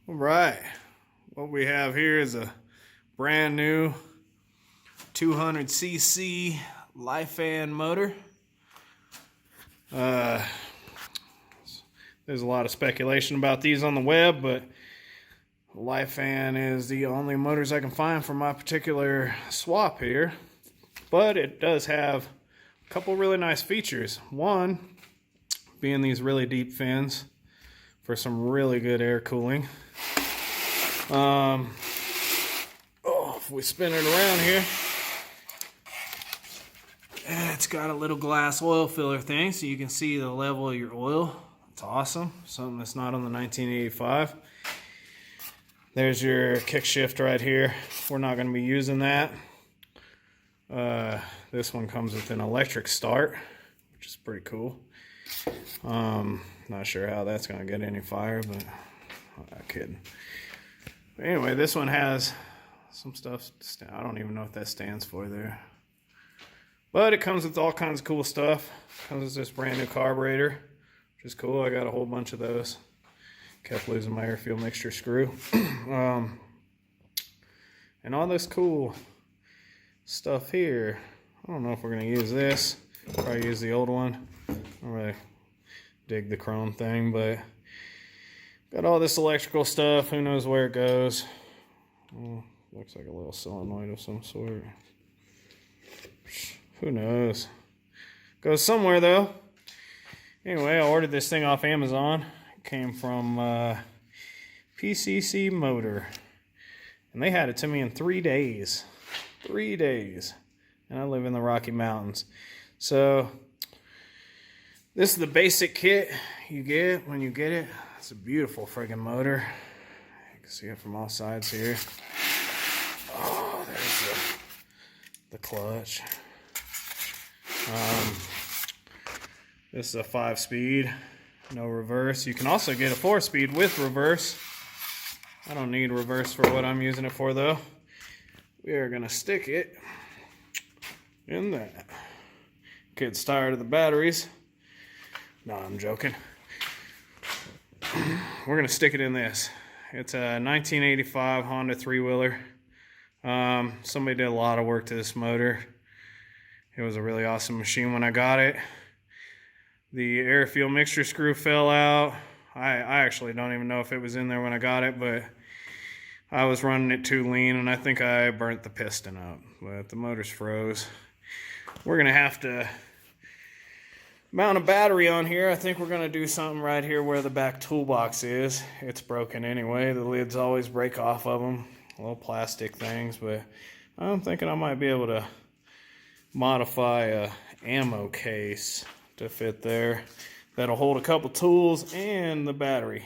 All right, what we have here is a brand new 200cc Lifan motor. There's a lot of speculation about these on the web, but Lifan is the only motors I can find for my particular swap here. But it does have a couple really nice features. One being these really deep fins for some really good air cooling. If we spin it around here, it's got a little glass oil filler thing so you can see the level of your oil. It's awesome. Something that's not on the 1985. There's your kick shift right here. We're not going to be using that. This one comes with an electric start, which is pretty cool. Not sure how that's going to get any fire, but I'm not kidding. But anyway, this one has some stuff. I don't even know what that stands for there. But it comes with all kinds of cool stuff. Comes with this brand new carburetor, which is cool. I got a whole bunch of those. Kept losing my air fuel mixture screw. And all this cool stuff here. I don't know if we're going to use this. Probably use the old one. I don't really dig the chrome thing, but got all this electrical stuff. Who knows where it goes? Looks like a little solenoid of some sort. Who knows? Goes somewhere though. Anyway, I ordered this thing off Amazon. It came from PCC Motor. And they had it to me in 3 days. 3 days. And I live in the Rocky Mountains. So, this is the basic kit you get when you get it. It's a beautiful friggin' motor. You can see it from all sides here. Oh, there's the clutch. This is a 5-speed, no reverse. You can also get a 4-speed with reverse. I don't need reverse for what I'm using it for though. We are gonna stick it in that. Kid's tired of the batteries. No, I'm joking. We're gonna stick it in this. It's a 1985 Honda 3-wheeler. Somebody did a lot of work to this motor. It was a really awesome machine when I got it. The air fuel mixture screw fell out. I actually don't even know if it was in there when I got it, but I was running it too lean and I think I burnt the piston up, but the motor's froze. We're gonna have to mount a battery on here. I think we're gonna do something right here where the back toolbox is. It's broken anyway. The lids always break off of them. Little plastic things, but I'm thinking I might be able to modify a ammo case to fit there. That'll hold a couple tools and the battery.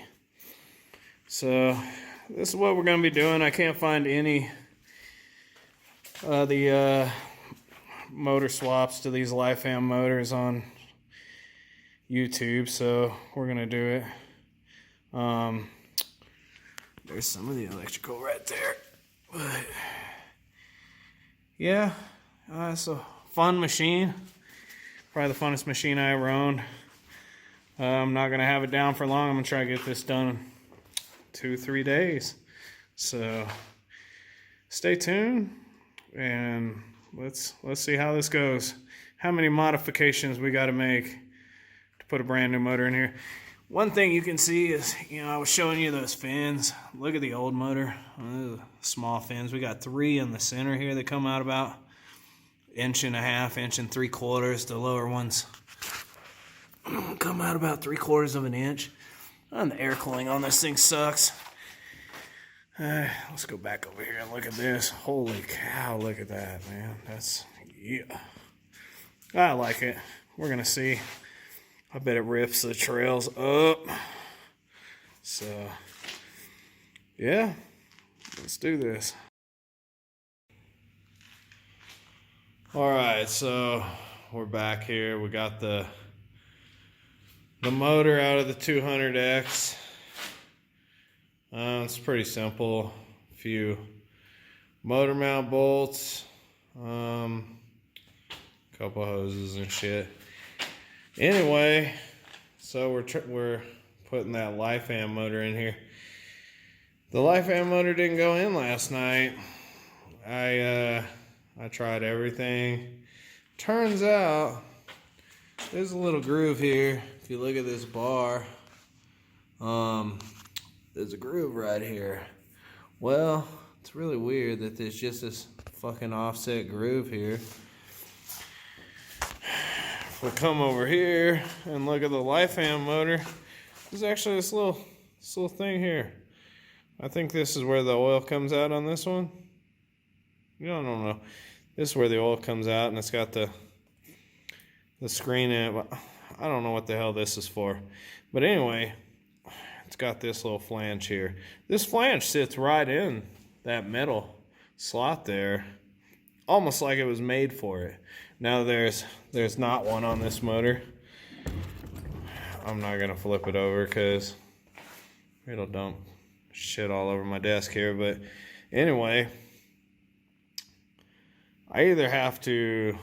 So this is what we're gonna be doing. I can't find any the motor swaps to these Lifan motors on YouTube, so we're gonna do it. There's some of the electrical right there, but yeah, it's a fun machine. Probably the funnest machine I ever owned. I'm not gonna have it down for long. I'm gonna try to get this done in 2-3 days. So stay tuned and let's see how this goes. How many modifications we got to make to put a brand new motor in here. One thing you can see is, I was showing you those fins. Look at the old motor. Small fins. We got 3 in the center here that come out about 1.5 inches, 1 3/4. The lower ones come out about 3/4 of an inch. And the air cooling on this thing sucks. Let's go back over here and look at this. Holy cow, look at that, man. Yeah. I like it. We're gonna see. I bet it rips the trails up. So, yeah, let's do this. All right, so we're back here. We got the motor out of the 200X. It's pretty simple. A few motor mount bolts, couple hoses and shit. Anyway, so we're putting that Lifan motor in here. The Lifan motor didn't go in last night. I tried everything. Turns out there's a little groove here. If you look at this bar, there's a groove right here. Well, it's really weird that there's just this fucking offset groove here. If we come over here and look at the Lifan motor, there's actually this little thing here. I think this is where the oil comes out on this one. No, no, no. This is where the oil comes out, and it's got the screen in it. I don't know what the hell this is for. But anyway, it's got this little flange here. This flange sits right in that metal slot there, almost like it was made for it. Now there's not one on this motor. I'm not gonna flip it over because it'll dump shit all over my desk here. But anyway, I either have to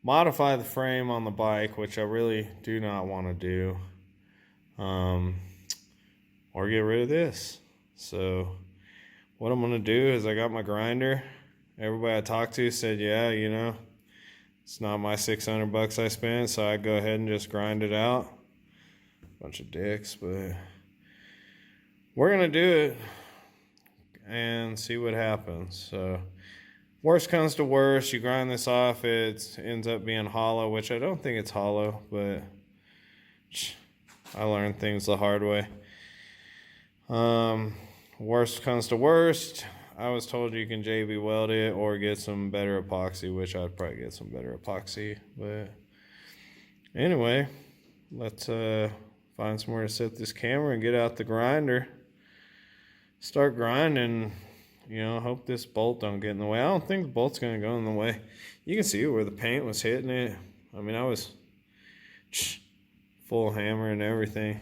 modify the frame on the bike, which I really do not want to do, or get rid of this. So what I'm gonna do is I got my grinder. Everybody I talked to said, yeah, you know, it's not my $600 I spent, so I go ahead and just grind it out. Bunch of dicks, but we're gonna do it and see what happens. So worst comes to worst, you grind this off, it ends up being hollow, which I don't think it's hollow, but I learned things the hard way. Worst comes to worst, I was told you can JB weld it or get some better epoxy, which I'd probably get some better epoxy. But anyway, let's find somewhere to set this camera and get out the grinder. Start grinding, you know, hope this bolt don't get in the way. I don't think the bolt's gonna go in the way. You can see where the paint was hitting it. I mean, I was full hammer and everything.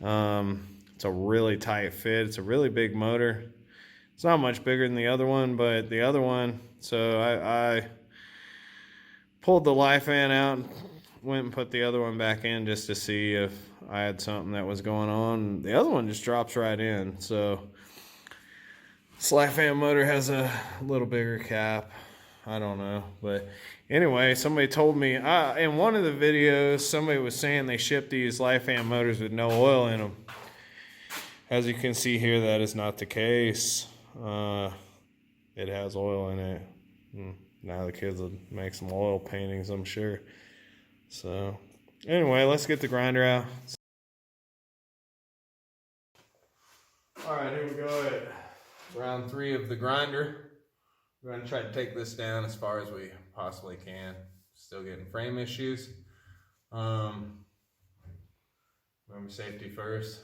It's a really tight fit. It's a really big motor. It's not much bigger than the other one, but the other one, so I pulled the Lifan out, went and put the other one back in just to see if I had something that was going on. The other one just drops right in. So this Lifan motor has a little bigger cap. I don't know, but anyway, somebody told me in one of the videos, somebody was saying they ship these Lifan motors with no oil in them. As you can see here, that is not the case. It has oil in it. Now the kids will make some oil paintings, I'm sure. So anyway, let's get the grinder out. All right, here we go at round 3 of the grinder. We're gonna try to take this down as far as we possibly can. Still getting frame issues. Remember safety first.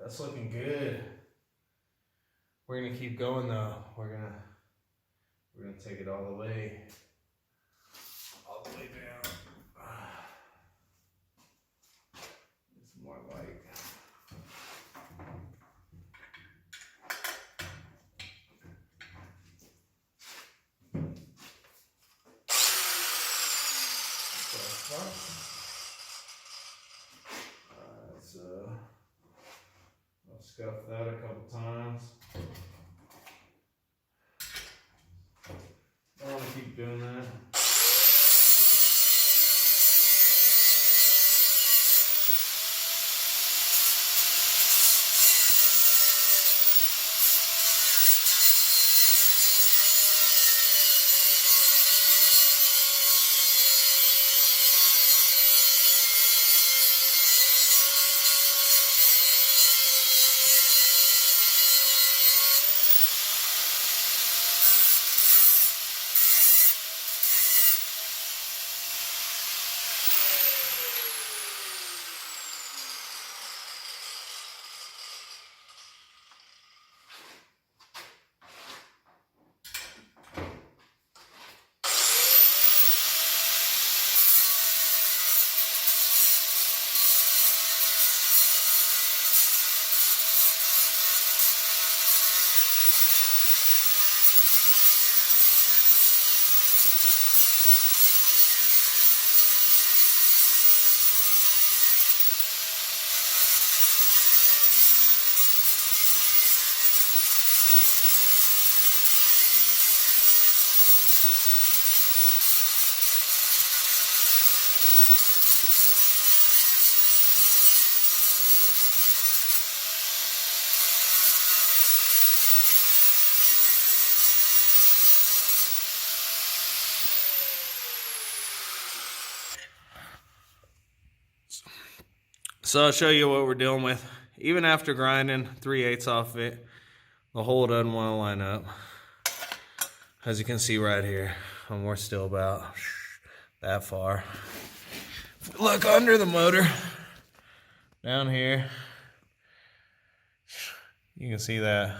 That's looking good. We're gonna keep going though. We're gonna take it all the way down. It's more light. So I'll scuff that a couple times. I want to keep doing that. So I'll show you what we're dealing with. Even after grinding 3/8 off it, the hole doesn't want to line up. As you can see right here, and we're still about that far. If we look under the motor, down here, you can see that.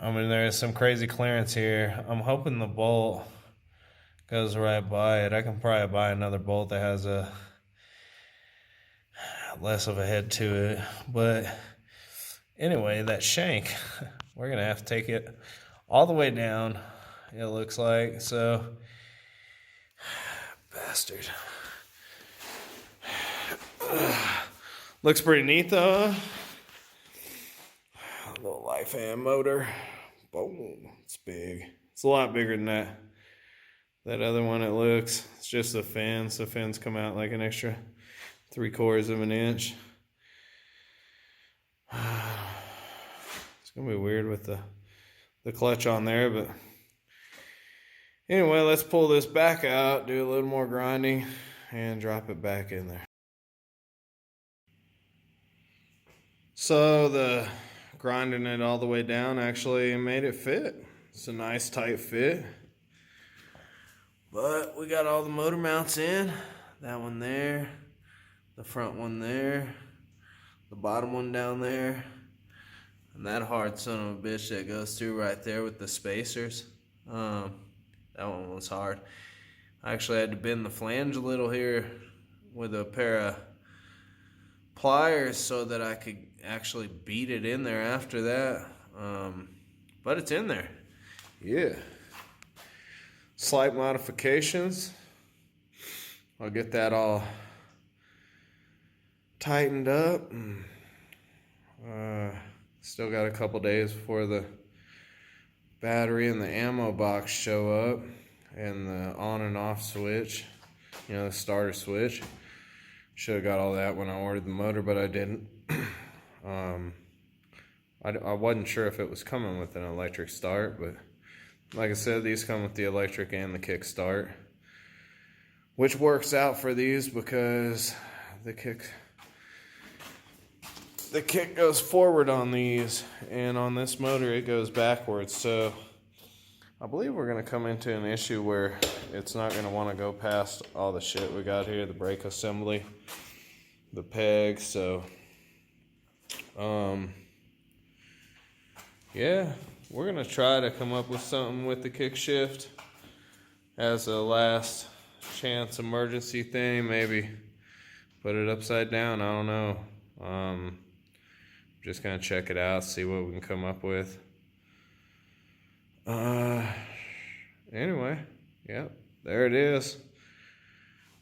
I mean, there is some crazy clearance here. I'm hoping the bolt goes right by it. I can probably buy another bolt that has a less of a head to it. But anyway, that shank, we're gonna have to take it all the way down, it looks like. So, bastard. Looks pretty neat though. A little Lifan motor. Boom. It's big. It's a lot bigger than that other one. It looks. It's just the fins. The fins come out like an extra 3/4 of an inch. It's gonna be weird with the clutch on there, but anyway, let's pull this back out, do a little more grinding, and drop it back in there. So the grinding it all the way down actually made it fit. It's a nice tight fit. But we got all the motor mounts in. That one there, the front one there, the bottom one down there, and that hard son of a bitch that goes through right there with the spacers. That one was hard. I actually had to bend the flange a little here with a pair of pliers so that I could actually beat it in there after that. But it's in there. Yeah. Slight modifications. I'll get that all tightened up. Still got a couple days before the battery and the ammo box show up, and the on and off switch, you know, the starter switch. Should have got all that when I ordered the motor, but I didn't. I wasn't sure if it was coming with an electric start, but like I said, these come with the electric and the kick start, which works out for these because the kick goes forward on these, and on this motor it goes backwards. So I believe we're going to come into an issue where it's not going to want to go past all the shit we got here, the brake assembly, the pegs. So Yeah, we're gonna try to come up with something with the kick shift as a last chance emergency thing. Maybe put it upside down. I don't know. Just gonna check it out, see what we can come up with. Anyway, yep, there it is.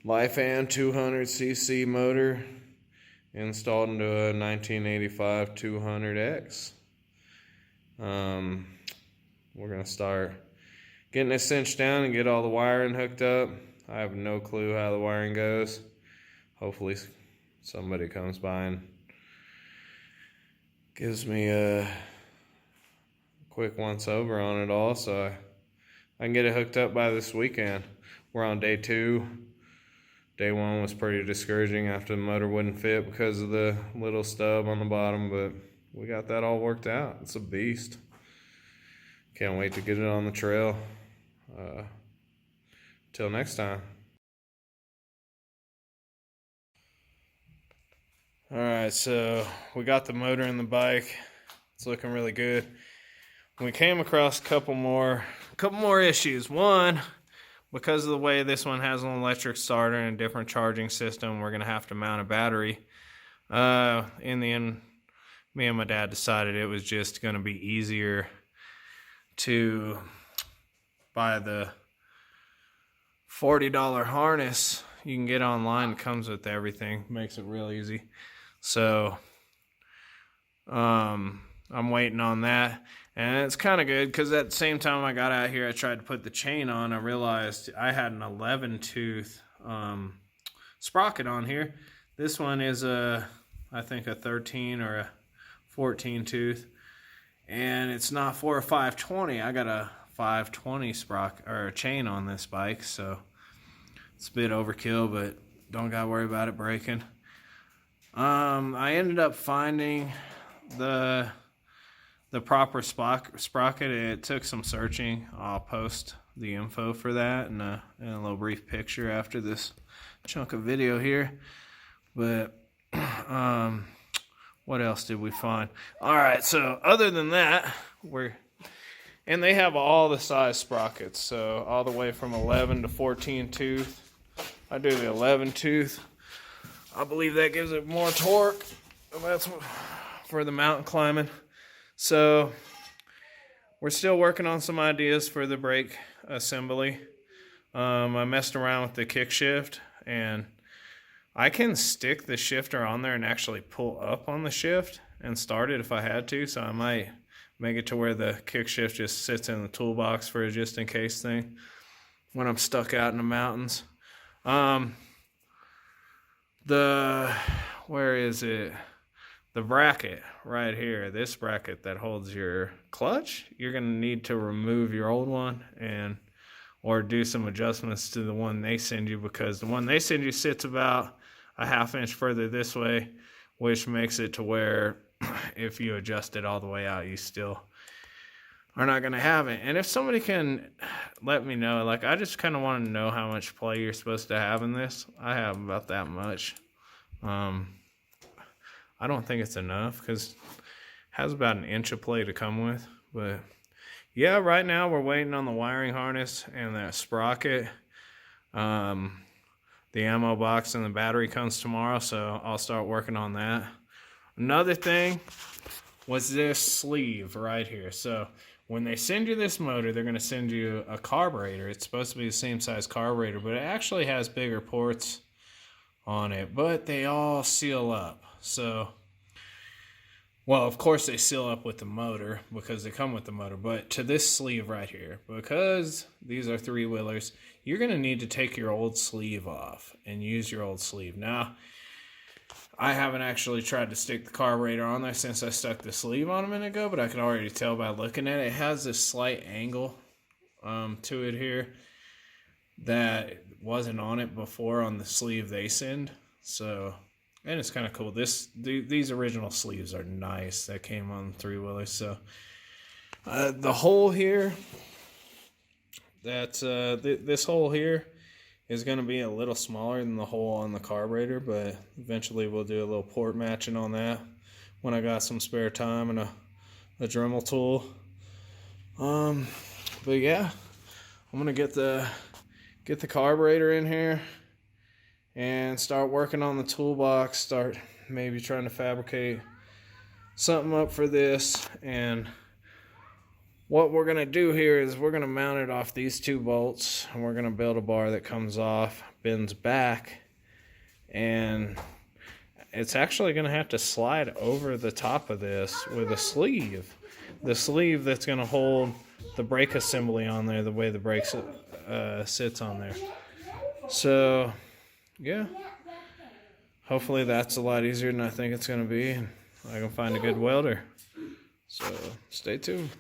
Lifan 200cc motor installed into a 1985 200X. We're gonna start getting it cinched down and get all the wiring hooked up. I have no clue how the wiring goes. Hopefully somebody comes by and gives me a quick once over on it all, so I can get it hooked up by this weekend. We're on day 2. Day 1 was pretty discouraging after the motor wouldn't fit because of the little stub on the bottom, but we got that all worked out. It's a beast. Can't wait to get it on the trail. Till next time. Alright, so we got the motor in the bike. It's looking really good. We came across a couple more issues. One, because of the way this one has an electric starter and a different charging system, we're going to have to mount a battery. In the end, me and my dad decided it was just going to be easier to buy the $40 harness you can get online. It comes with everything, makes it real easy. So I'm waiting on that, and it's kind of good because at the same time I got out here, I tried to put the chain on. I realized I had an 11 tooth sprocket on here. This one is I think a 13 or a 14 tooth, and it's not for a 520. I got a 520 sprocket or a chain on this bike, so it's a bit overkill, but don't gotta worry about it breaking. I ended up finding the proper sprocket. It took some searching. I'll post the info for that and a little brief picture after this chunk of video here. But what else did we find? All right, so other than that, and they have all the size sprockets, so all the way from 11 to 14 tooth. I do the 11 tooth. I believe that gives it more torque. That's for the mountain climbing. So we're still working on some ideas for the brake assembly. I messed around with the kick shift, and I can stick the shifter on there and actually pull up on the shift and start it if I had to. So I might make it to where the kick shift just sits in the toolbox for a just in case thing when I'm stuck out in the mountains. Where is it? The bracket right here, this bracket that holds your clutch, you're going to need to remove your old one or do some adjustments to the one they send you, because the one they send you sits about a ½ inch further this way, which makes it to where if you adjust it all the way out, you still are not going to have it. And if somebody can let me know, like, I just kind of want to know how much play you're supposed to have in this. I have about that much. I don't think it's enough because it has about an inch of play to come with. But yeah, right now we're waiting on the wiring harness and that sprocket. The ammo box and the battery comes tomorrow, so I'll start working on that. Another thing was this sleeve right here. So when they send you this motor, they're going to send you a carburetor. It's supposed to be the same size carburetor, but it actually has bigger ports on it, but they all seal up. So, well, of course they seal up with the motor because they come with the motor, but to this sleeve right here, because these are 3-wheelers, you're going to need to take your old sleeve off and use your old sleeve. Now, I haven't actually tried to stick the carburetor on there since I stuck the sleeve on a minute ago, but I can already tell by looking at it. It has this slight angle to it here that wasn't on it before on the sleeve they send. So, and it's kind of cool. These original sleeves are nice that came on 3-wheelers. So the hole here, this hole here is going to be a little smaller than the hole on the carburetor, but eventually we'll do a little port matching on that. when I got some spare time and a Dremel tool. But yeah, I'm gonna get the carburetor in here and start working on the toolbox. Start maybe trying to fabricate something up for this. And what we're gonna do here is we're gonna mount it off these 2 bolts, and we're gonna build a bar that comes off, bends back, and it's actually gonna have to slide over the top of this with a sleeve. The sleeve that's gonna hold the brake assembly on there the way the brake sits on there. So yeah, hopefully that's a lot easier than I think it's gonna be, and I can find a good welder. So stay tuned.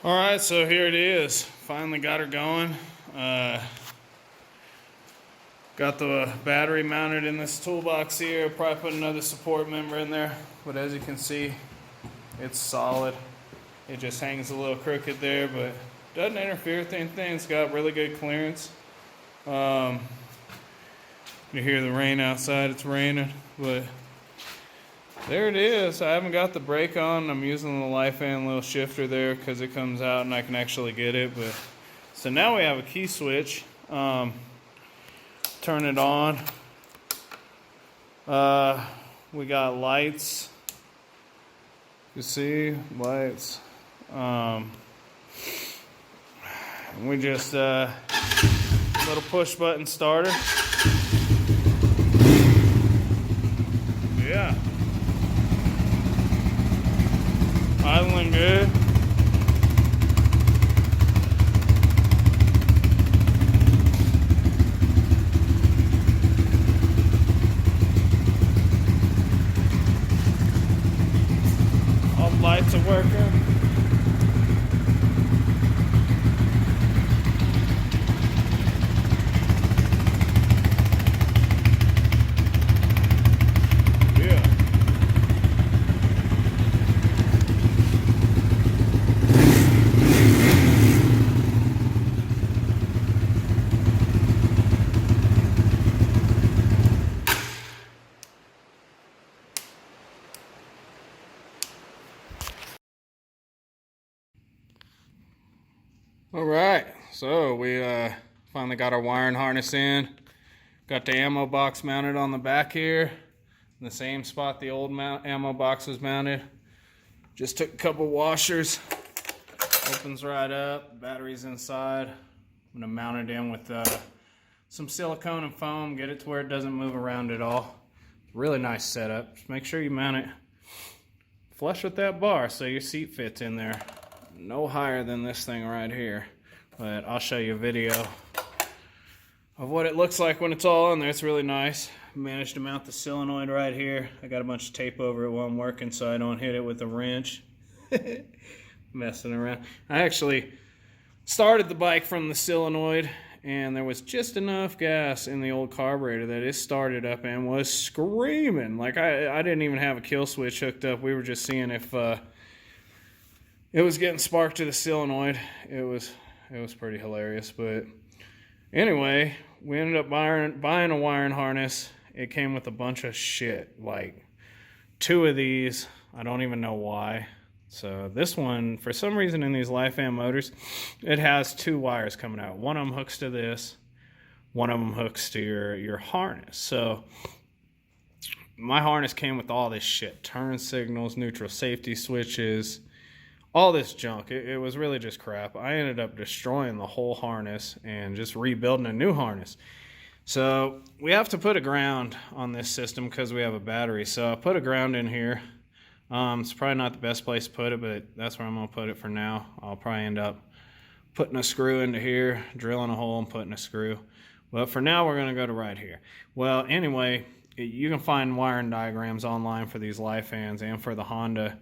All right, so here it is. Finally got her going. Got the battery mounted in this toolbox here. Probably put another support member in there, but as you can see, it's solid. It just hangs a little crooked there, but doesn't interfere with anything. It's got really good clearance. You hear the rain outside, it's raining, but there it is. I haven't got the brake on. I'm using the Lifan little shifter there because it comes out and I can actually get it. But so now we have a key switch. Turn it on. We got lights. You see, lights. We just little push button starter. Yeah. Idling good. All the lights are working. All right, so we finally got our wiring harness in. Got the ammo box mounted on the back here, in the same spot the old ammo box was mounted. Just took a couple washers, opens right up, battery's inside. I'm gonna mount it in with some silicone and foam, get it to where it doesn't move around at all. Really nice setup. Just make sure you mount it flush with that bar so your seat fits in there. No higher than this thing right here, but I'll show you a video of what it looks like when it's all in there. It's really nice. Managed to mount the solenoid right here. I got a bunch of tape over it while I'm working so I don't hit it with a wrench. Messing around. I actually started the bike from the solenoid, and there was just enough gas in the old carburetor that it started up and was screaming. Like I didn't even have a kill switch hooked up. We were just seeing if it was getting sparked to the solenoid. It was pretty hilarious. But anyway, we ended up buying a wiring harness. It came with a bunch of shit, like 2 of these. I don't even know why. So this one, for some reason in these Lifan motors, it has 2 wires coming out. One of them hooks to this. One of them hooks to your harness. So my harness came with all this shit. Turn signals, neutral safety switches, all this junk. It was really just crap. I ended up destroying the whole harness and just rebuilding a new harness. So we have to put a ground on this system because we have a battery. So I put a ground in here. It's probably not the best place to put it, but that's where I'm going to put it for now. I'll probably end up putting a screw into here, drilling a hole and putting a screw. But for now, we're going to go to right here. Well, anyway, you can find wiring diagrams online for these Lifans and for the Honda.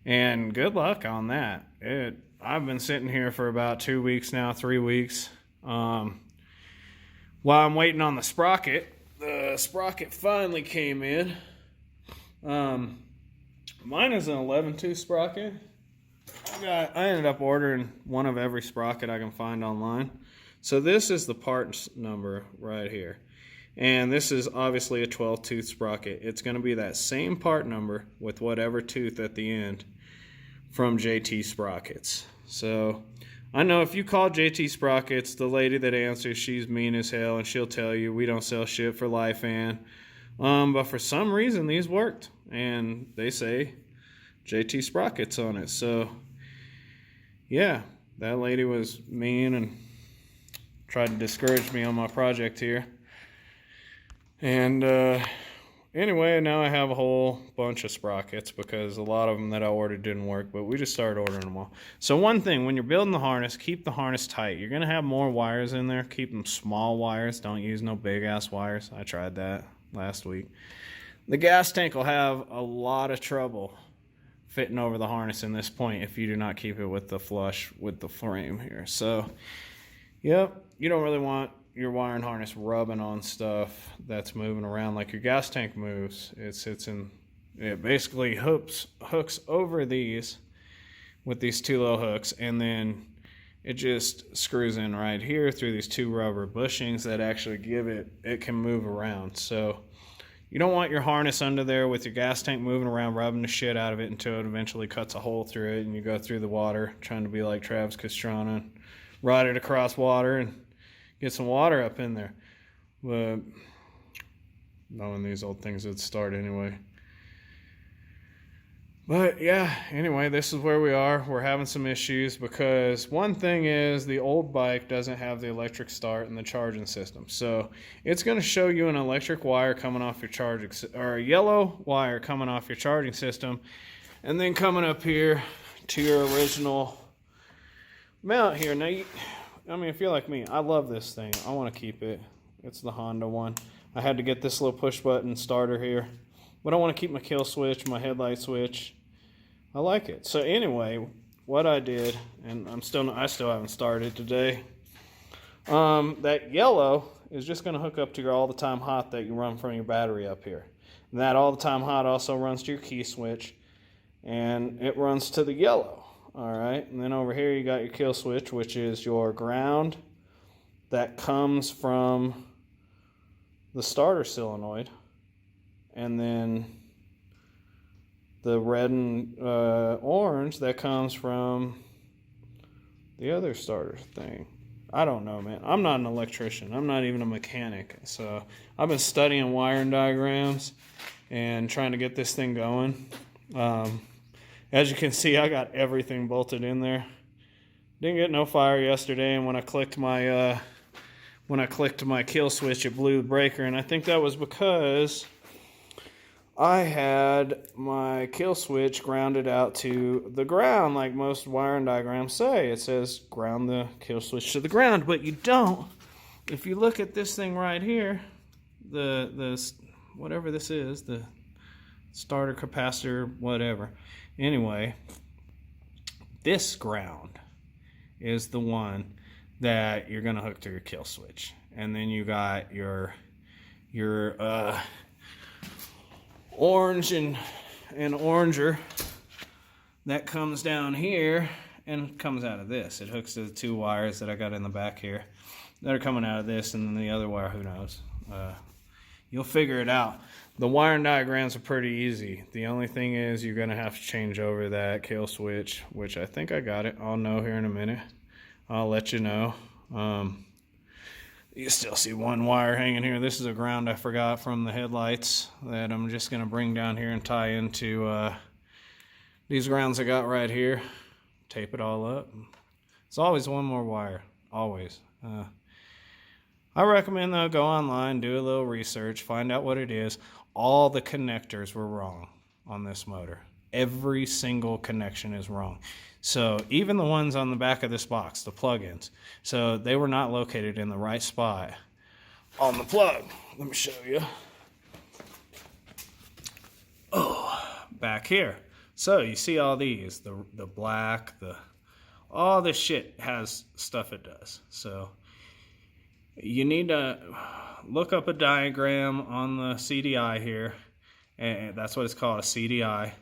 And good luck on that. I've been sitting here for about 2 weeks now, 3 weeks. While I'm waiting on the sprocket, the sprocket finally came in. Mine is an 11-tooth sprocket. I ended up ordering one of every sprocket I can find online. So this is the parts number right here. And this is obviously a 12-tooth sprocket. It's going to be that same part number with whatever tooth at the end from JT Sprockets. So I know if you call JT Sprockets, the lady that answers, she's mean as hell, and she'll tell you we don't sell shit for Lifan. But for some reason these worked, and they say JT Sprockets on it. So yeah, that lady was mean and tried to discourage me on my project here. And anyway, now I have a whole bunch of sprockets because a lot of them that I ordered didn't work, but we just started ordering them all. So one thing, when you're building the harness, keep the harness tight. You're going to have more wires in there. Keep them small wires. Don't use no big-ass wires. I tried that last week. The gas tank will have a lot of trouble fitting over the harness in this point if you do not keep it with the flush with the frame here. So, yep, you don't really want your wiring harness rubbing on stuff that's moving around like your gas tank moves. It basically hooks over these with these two little hooks, and then it just screws in right here through these two rubber bushings that actually it can move around. So you don't want your harness under there with your gas tank moving around, rubbing the shit out of it until it eventually cuts a hole through it and you go through the water trying to be like Travis Pastrana and ride it across water and get some water up in there. But knowing these old things would start anyway. But yeah, anyway, this is where we are. We're having some issues because one thing is the old bike doesn't have the electric start and the charging system. So it's going to show you an electric wire coming off your charging, or a yellow wire coming off your charging system, and then coming up here to your original mount here. Now, if you're like me, I love this thing. I want to keep it. It's the Honda one. I had to get this little push button starter here, but I want to keep my kill switch, my headlight switch. I like it. So anyway, what I did, and I still haven't started today. That yellow is just going to hook up to your all the time hot that you run from your battery up here. And that all the time hot also runs to your key switch, and it runs to the yellow. All right, and then over here you got your kill switch, which is your ground that comes from the starter solenoid, and then the red and orange that comes from the other starter thing. I don't know, man. I'm not an electrician. I'm not even a mechanic. So I've been studying wiring diagrams and trying to get this thing going. As you can see, I got everything bolted in there. Didn't get no fire yesterday, and when I clicked my kill switch, it blew the breaker, and I think that was because I had my kill switch grounded out to the ground, like most wiring diagrams say. It says ground the kill switch to the ground, but you don't. If you look at this thing right here, the whatever this is, the starter capacitor, whatever. Anyway, this ground is the one that you're going to hook to your kill switch. And then you got your orange and oranger that comes down here and comes out of this. It hooks to the two wires that I got in the back here that are coming out of this, and then the other wire, who knows. You'll figure it out. The wiring diagrams are pretty easy. The only thing is you're going to have to change over that kill switch, which I think I got it. I'll know here in a minute. I'll let you know. You still see one wire hanging here. This is a ground I forgot from the headlights that I'm just going to bring down here and tie into these grounds I got right here. Tape it all up. It's always one more wire. Always. I recommend, though, go online, do a little research, find out what it is. All the connectors were wrong on this motor. Every single connection is wrong. So even the ones on the back of this box, the plug-ins, so they were not located in the right spot on the plug. Let me show you. Oh, back here. So you see all these, the black, all this shit has stuff it does. So you need to look up a diagram on the CDI here, and that's what it's called, a CDI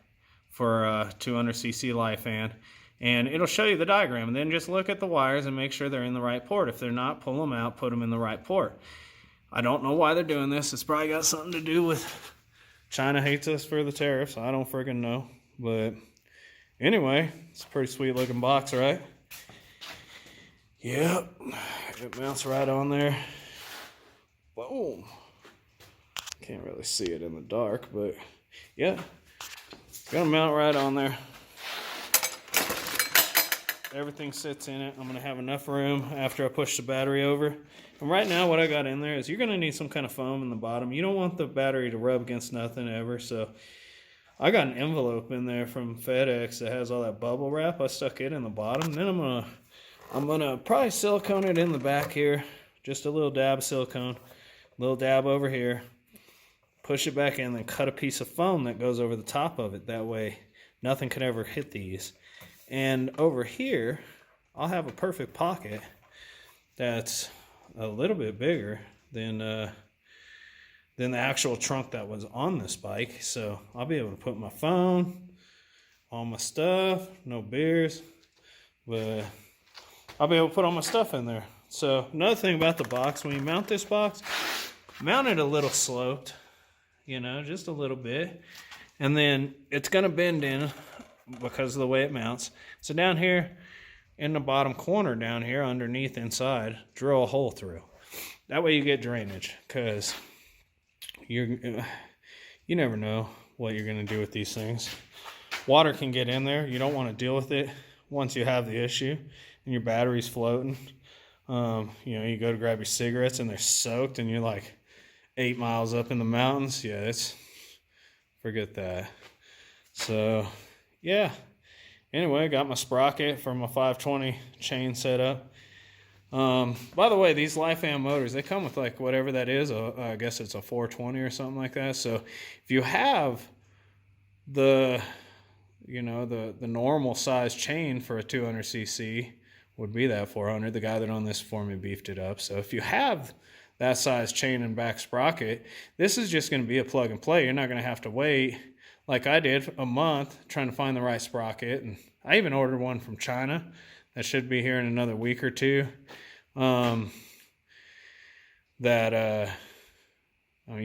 for a 200cc Lifan, and it'll show you the diagram, and then just look at the wires and make sure they're in the right port. If they're not, pull them out, put them in the right port. I don't know why they're doing this. It's probably got something to do with China hates us for the tariffs. I don't freaking know. But anyway, it's a pretty sweet looking box, right? Yep. It mounts right on there. Boom. Can't really see it in the dark, but yeah. It's gonna mount right on there. Everything sits in it. I'm gonna have enough room after I push the battery over. And right now what I got in there is you're gonna need some kind of foam in the bottom. You don't want the battery to rub against nothing ever, so I got an envelope in there from FedEx that has all that bubble wrap. I stuck it in the bottom. Then I'm gonna probably silicone it in the back here. Just a little dab of silicone, little dab over here. Push it back in, then cut a piece of foam that goes over the top of it. That way nothing can ever hit these. And over here, I'll have a perfect pocket that's a little bit bigger than the actual trunk that was on this bike. So I'll be able to put my phone, all my stuff, no beers, but I'll be able to put all my stuff in there. So another thing about the box, when you mount this box, mount it a little sloped, you know, just a little bit. And then it's going to bend in because of the way it mounts. So down here in the bottom corner down here underneath inside, drill a hole through. That way you get drainage, because you never know what you're going to do with these things. Water can get in there. You don't want to deal with it once you have the issue and your battery's floating. You know, you go to grab your cigarettes and they're soaked and you're like 8 miles up in the mountains. Yeah, forget that. So yeah, anyway, got my sprocket for my 520 chain set up. By the way, these Lifan motors, they come with like whatever that is. I guess it's a 420 or something like that. So if you have the normal size chain for a 200cc, would be that 400. The guy that owned this for me beefed it up. So if you have that size chain and back sprocket, this is just going to be a plug and play. You're not going to have to wait like I did a month trying to find the right sprocket. And I even ordered one from China that should be here in another week or two. You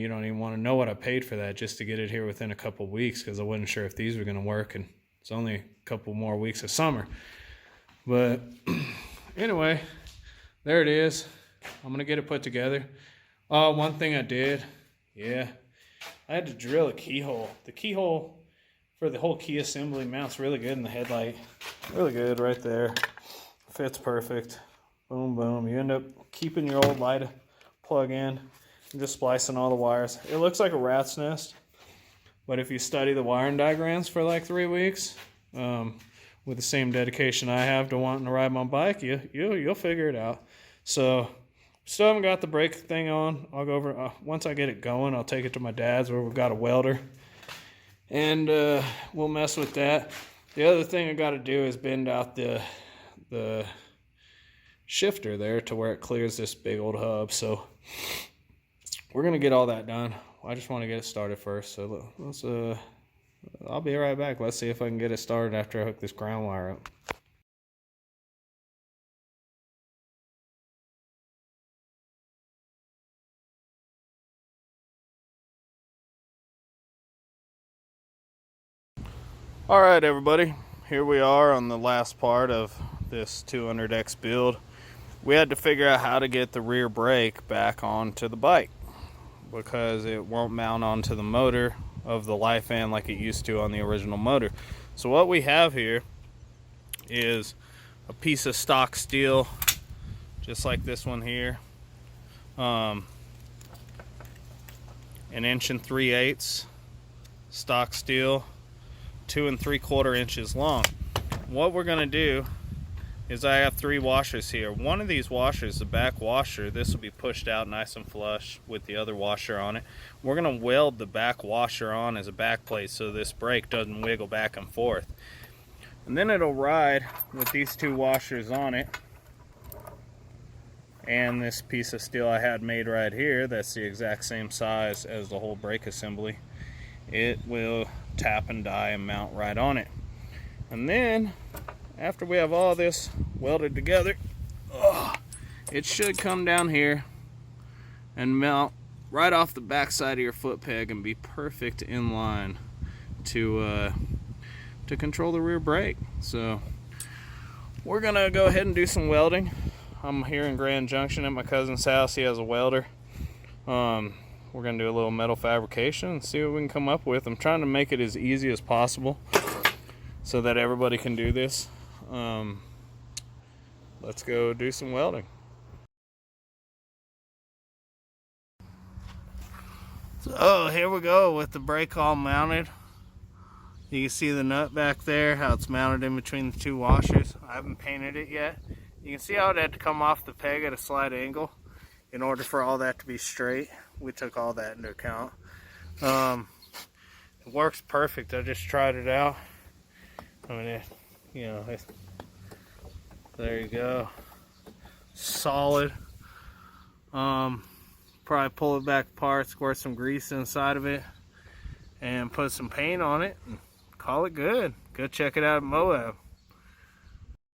don't even want to know what I paid for that just to get it here within a couple weeks, because I wasn't sure if these were going to work, and it's only a couple more weeks of summer. But anyway, there it is. I'm going to get it put together. One thing I did, I had to drill a keyhole. The keyhole for the whole key assembly mounts really good in the headlight. Really good right there. Fits perfect. Boom, boom. You end up keeping your old light plug in and just splicing all the wires. It looks like a rat's nest, but if you study the wiring diagrams for like 3 weeks, with the same dedication I have to wanting to ride my bike, you'll figure it out. So still haven't got the brake thing on. I'll go over, once I get it going, I'll take it to my dad's where we've got a welder, and we'll mess with that. The other thing I got to do is bend out the shifter there to where it clears this big old hub. So we're going to get all that done. I just want to get it started first. So let's I'll be right back. Let's see if I can get it started after I hook this ground wire up. All right, everybody, here we are on the last part of this 200X build. We had to figure out how to get the rear brake back onto the bike, because it won't mount onto the motor of the Lifan like it used to on the original motor. So what we have here is a piece of stock steel, just like this one here, 1 3/8 inch stock steel, 2 3/4 inches long. What we're going to do is, I have 3 washers here. One of these washers, the back washer, this will be pushed out nice and flush with the other washer on it. We're going to weld the back washer on as a back plate so this brake doesn't wiggle back and forth. And then it'll ride with these 2 washers on it. and this piece of steel I had made right here, that's the exact same size as the whole brake assembly, it will tap and die and mount right on it. And then after we have all this welded together, it should come down here and mount right off the back side of your foot peg and be perfect in line to control the rear brake. So we're gonna go ahead and do some welding. I'm here in Grand Junction at my cousin's house. He has a welder. We're gonna do a little metal fabrication and see what we can come up with. I'm trying to make it as easy as possible so that everybody can do this. Let's go do some welding. So here we go with the brake all mounted. You can see the nut back there, how it's mounted in between the two washers. I haven't painted it yet. You can see how it had to come off the peg at a slight angle in order for all that to be straight. We took all that into account. It works perfect. I just tried it out. I mean, there you go. Solid. Probably pull it back apart, squirt some grease inside of it, and put some paint on it and call it good. Go check it out at Moab.